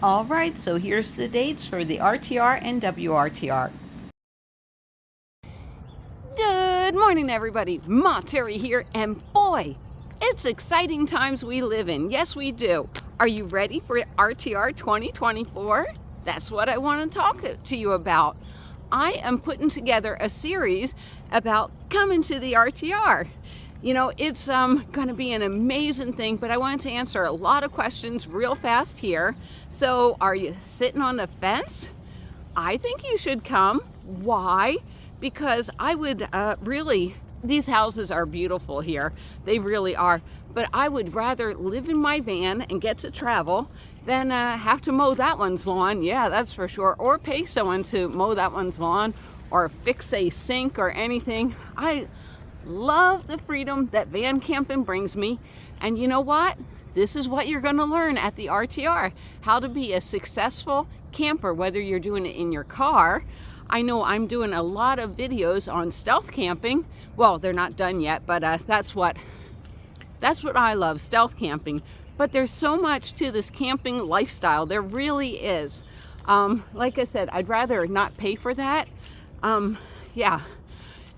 All right, so here's the dates for the RTR and WRTR. Good morning, everybody. Ma Terry here, and boy, it's exciting times we live in. Yes, we do. Are you ready for RTR 2024? That's what I want to talk to you about. I am putting together a series about coming to the RTR. You know, it's going to be an amazing thing, but I wanted to answer a lot of questions real fast here. So are you sitting on the fence? I think you should come. Why? Because I would these houses are beautiful here. They really are. But I would rather live in my van and get to travel than have to mow that one's lawn. Yeah, that's for sure. Or pay someone to mow that one's lawn or fix a sink or anything. I love the freedom that van camping brings me. And you know what? This is what you're going to learn at the RTR. How to be a successful camper, whether you're doing it in your car. I know I'm doing a lot of videos on stealth camping. Well, they're not done yet, but that's what I love, stealth camping. But there's so much to this camping lifestyle. There really is. Like I said, I'd rather not pay for that. Yeah.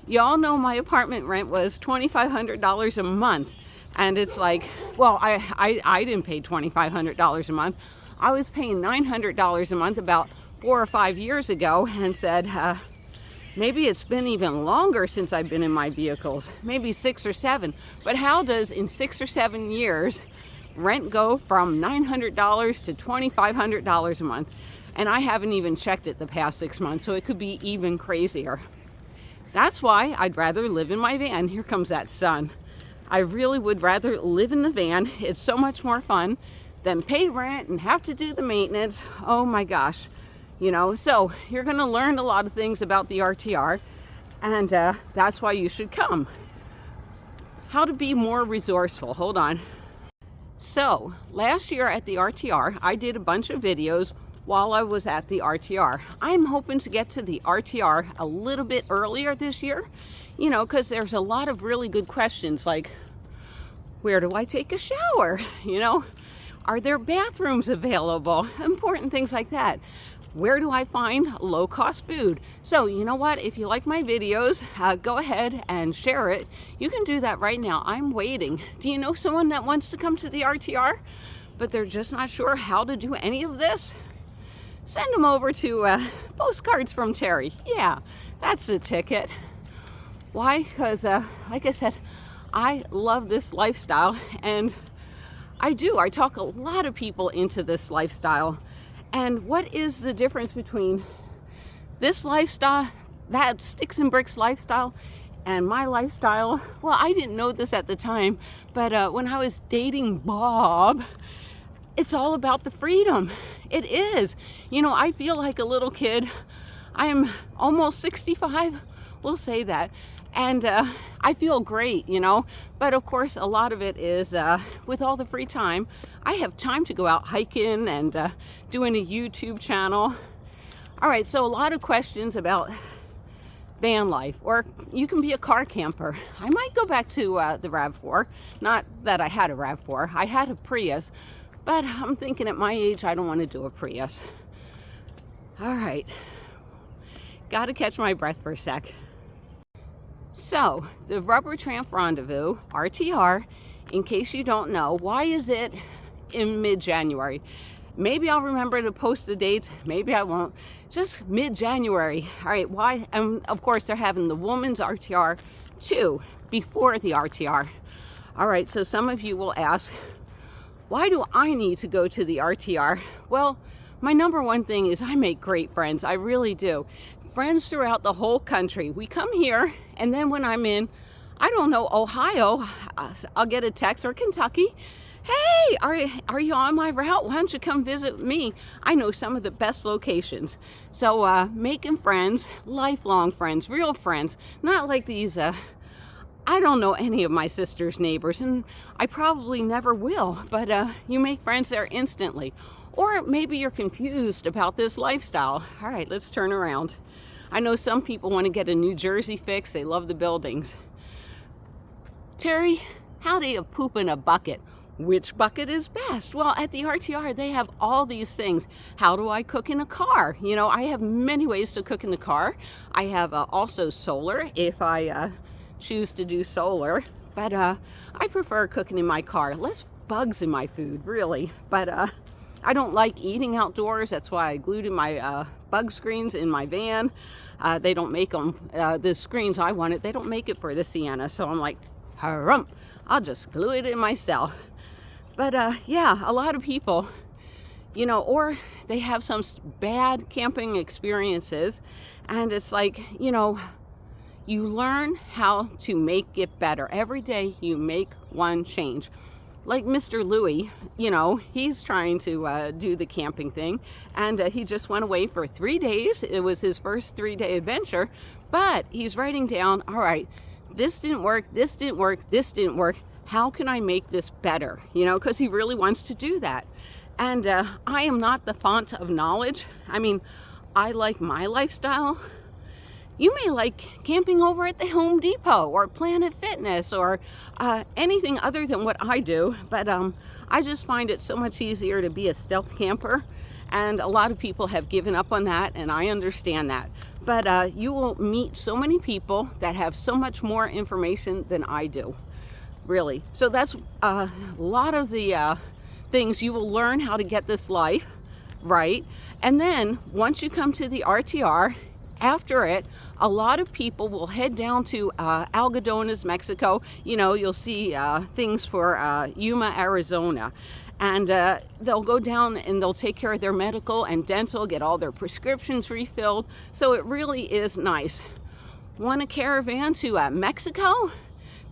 Y'all know my apartment rent was $2,500 a month. And it's like, well, I didn't pay $2,500 a month. I was paying $900 a month about 4 or 5 years ago, and said, maybe it's been even longer since I've been in my vehicles, maybe 6 or 7. But how does in 6 or 7 years rent go from $900 to $2,500 a month? And I haven't even checked it the past 6 months, so it could be even crazier. That's why I'd rather live in my van. Here comes that sun. I really would rather live in the van. It's so much more fun than pay rent and have to do the maintenance. Oh my gosh. You know, so you're going to learn a lot of things about the RTR, and that's why you should come. How to be more resourceful. Hold on. So last year at the RTR, I did a bunch of videos while I was at the RTR. I'm hoping to get to the RTR a little bit earlier this year, you know, because there's a lot of really good questions like, where do I take a shower? You know, are there bathrooms available? Important things like that. Where do I find low-cost food? So you know what? If you like my videos, go ahead and share it. You can do that right now. I'm waiting. Do you know someone that wants to come to the RTR, but they're just not sure how to do any of this? Send them over to Postcards from Terry. Yeah, that's the ticket. Why? Because, like I said, I love this lifestyle, and I talk a lot of people into this lifestyle. And what is the difference between this lifestyle, that sticks and bricks lifestyle, and my lifestyle? Well, I didn't know this at the time, but when I was dating Bob, it's all about the freedom. It is. You know, I feel like a little kid. I'm almost 65. We'll say that. And I feel great, you know. But of course, a lot of it is with all the free time. I have time to go out hiking and doing a YouTube channel. All right, so a lot of questions about van life, or you can be a car camper. I might go back to the RAV4. Not that I had a RAV4. I had a Prius. But I'm thinking at my age, I don't want to do a Prius. All right. Got to catch my breath for a sec. So, the Rubber Tramp Rendezvous, RTR, in case you don't know, why is it in mid-January? Maybe I'll remember to post the dates. Maybe I won't. Just mid-January. All right, why? And of course, they're having the Women's RTR too, before the RTR. All right, so some of you will ask, why do I need to go to the RTR? Well, my number one thing is I make great friends. I really do. Friends throughout the whole country. We come here, and then when I'm in, I don't know, Ohio, I'll get a text, or Kentucky. Hey, are you on my route? Why don't you come visit me? I know some of the best locations. So making friends, lifelong friends, real friends, not like these I don't know any of my sister's neighbors, and I probably never will, but you make friends there instantly. Or maybe you're confused about this lifestyle. All right, let's turn around. I know some people want to get a New Jersey fix. They love the buildings. Terry, how do you poop in a bucket? Which bucket is best? Well, at the RTR, they have all these things. How do I cook in a car? You know, I have many ways to cook in the car. I have also solar if I choose to do solar, but I prefer cooking in my car. Less bugs in my food, really. But I don't like eating outdoors. That's why I glued in my bug screens in my van. They don't make them, the screens I wanted, they don't make it for the Sienna. So I'm like, harumph, I'll just glue it in myself. But yeah, a lot of people, you know, or they have some bad camping experiences, and it's like, you know, you learn how to make it better. Every day you make one change. Like Mr. Louie, you know, he's trying to do the camping thing, and he just went away for 3 days. It was his first 3-day adventure, but he's writing down, all right, this didn't work, this didn't work, this didn't work. How can I make this better? You know, because he really wants to do that. And I am not the font of knowledge. I mean, I like my lifestyle. You may like camping over at the Home Depot or Planet Fitness or anything other than what I do. But I just find it so much easier to be a stealth camper. And a lot of people have given up on that, and I understand that. But you will meet so many people that have so much more information than I do. Really. So that's a lot of the things you will learn how to get this life right. And then once you come to the RTR, after it, a lot of people will head down to Algodones, Mexico. You know, you'll see things for Yuma, Arizona. And they'll go down and they'll take care of their medical and dental, get all their prescriptions refilled. So it really is nice. Want a caravan to Mexico?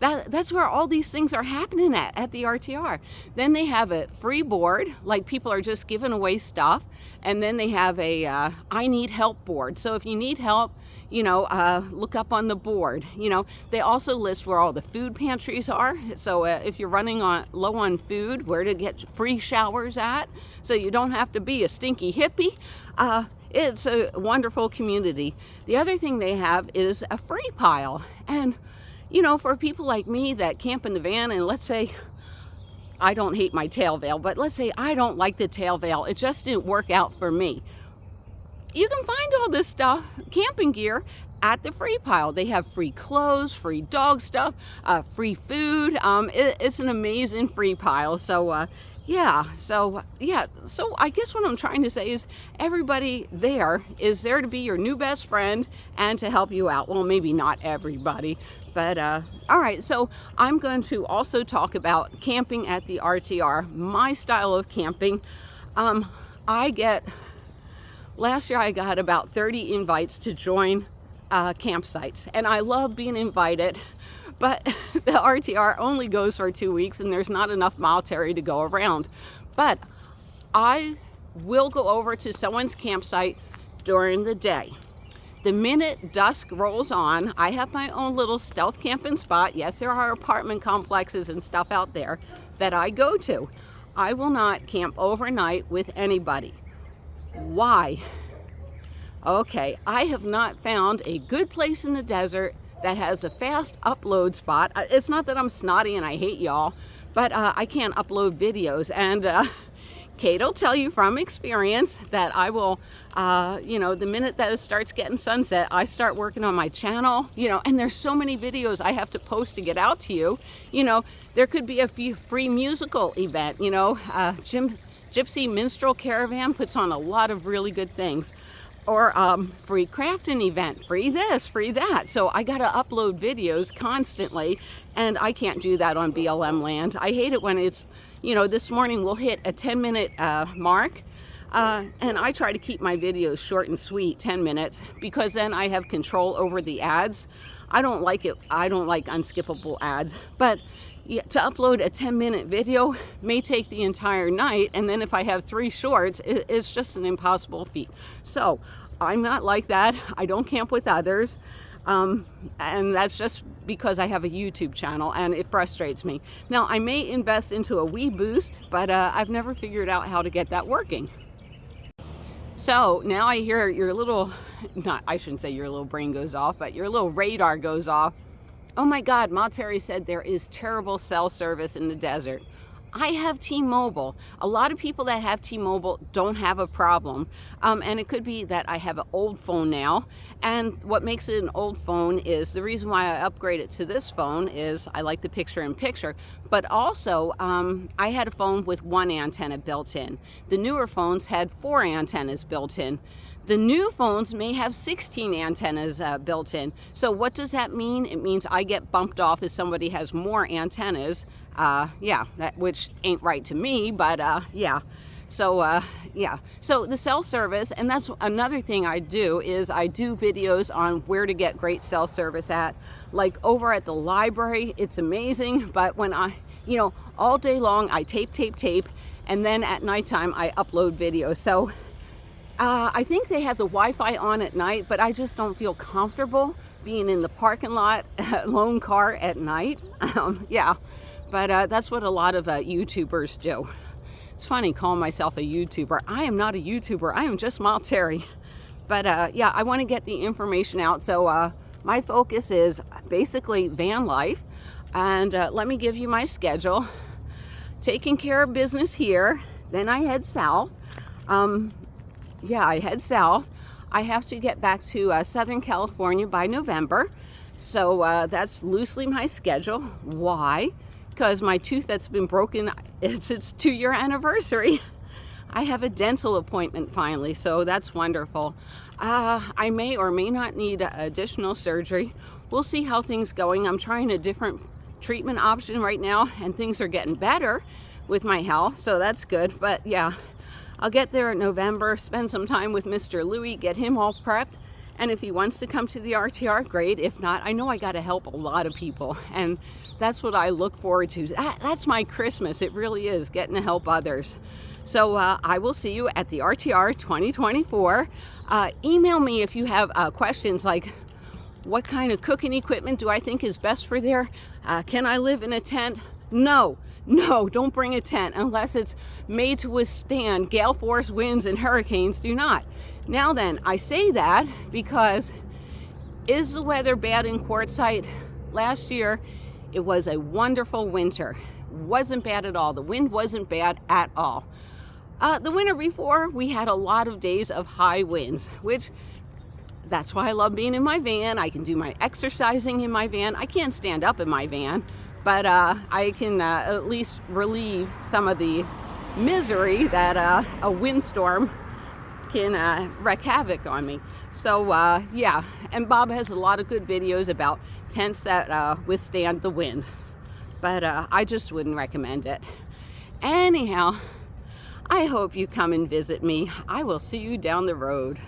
That's where all these things are happening at the RTR. Then they have a free board, like people are just giving away stuff. And then they have a I need help board. So if you need help, you know, look up on the board. You know, they also list where all the food pantries are. So if you're running low on food, where to get free showers at. So you don't have to be a stinky hippie. It's a wonderful community. The other thing they have is a free pile. And you know, for people like me that camp in the van, and let's say I don't hate my tail veil, but let's say I don't like the tail veil. It just didn't work out for me. You can find all this stuff, camping gear, at the free pile. They have free clothes, free dog stuff, free food. It's an amazing free pile. So yeah, so I guess what I'm trying to say is everybody there is there to be your new best friend and to help you out. Well, maybe not everybody, but all right, so I'm going to also talk about camping at the RTR, my style of camping. Last year I got about 30 invites to join campsites, and I love being invited. But the RTR only goes for 2 weeks, and there's not enough military to go around. But I will go over to someone's campsite during the day. The minute dusk rolls on, I have my own little stealth camping spot. Yes, there are apartment complexes and stuff out there that I go to. I will not camp overnight with anybody. Why? Okay, I have not found a good place in the desert that has a fast upload spot. It's not that I'm snotty and I hate y'all, but I can't upload videos. And Kate will tell you from experience that I will, you know, the minute that it starts getting sunset, I start working on my channel, you know, and there's so many videos I have to post to get out to you. You know, there could be a few free musical event, you know, Gypsy Minstrel Caravan puts on a lot of really good things. Or free crafting event, free this, free that. So I gotta upload videos constantly, and I can't do that on BLM land. I hate it when it's, you know, this morning we'll hit a 10-minute mark, and I try to keep my videos short and sweet, 10 minutes, because then I have control over the ads. I don't like it. I don't like unskippable ads, but to upload a 10-minute video may take the entire night, and then if I have 3 shorts, it's just an impossible feat. So I'm not like that. I don't camp with others, and that's just because I have a YouTube channel and it frustrates me. Now I may invest into a Wii Boost, but I've never figured out how to get that working. So now I hear your little, I shouldn't say your little brain goes off, but your little radar goes off. Oh my God, Ma Terry said there is terrible cell service in the desert. I have T-Mobile. A lot of people that have T-Mobile don't have a problem. And it could be that I have an old phone now. And what makes it an old phone is the reason why I upgraded to this phone is I like the picture-in-picture. But also, I had a phone with one antenna built in. The newer phones had 4 antennas built in. The new phones may have 16 antennas built in. So what does that mean? It means I get bumped off if somebody has more antennas. Which ain't right to me, but yeah. So so the cell service, and that's another thing I do, is I do videos on where to get great cell service at. Like over at the library, it's amazing, but when all day long I tape, and then at nighttime I upload videos. So I think they have the Wi-Fi on at night, but I just don't feel comfortable being in the parking lot, lone car at night. But that's what a lot of YouTubers do. It's funny calling myself a YouTuber. I am not a YouTuber. I am just Mom Terry. But I want to get the information out. So my focus is basically van life. And let me give you my schedule. Taking care of business here. Then I head south. I head south. I have to get back to Southern California by November. So that's loosely my schedule. Why? Because my tooth that's been broken, it's its 2-year anniversary. I have a dental appointment finally, so that's wonderful. I may or may not need additional surgery. We'll see how things going. I'm trying a different treatment option right now, and things are getting better with my health, so that's good. But yeah, I'll get there in November, spend some time with Mr. Louie, get him all prepped. And if he wants to come to the RTR, great. If not, I know I got to help a lot of people. And that's what I look forward to. That's my Christmas. It really is, getting to help others. So I will see you at the RTR 2024. Email me if you have questions like, what kind of cooking equipment do I think is best for there? Can I live in a tent? No, don't bring a tent unless it's made to withstand gale force winds and hurricanes. Do not. Now then, I say that because is the weather bad in Quartzsite? Last year, it was a wonderful winter. Wasn't bad at all. The wind wasn't bad at all. The winter before, we had a lot of days of high winds, which that's why I love being in my van. I can do my exercising in my van. I can't stand up in my van, but I can at least relieve some of the misery that a windstorm can wreak havoc on me. So and Bob has a lot of good videos about tents that withstand the wind, but I just wouldn't recommend it. Anyhow, I hope you come and visit me. I will see you down the road.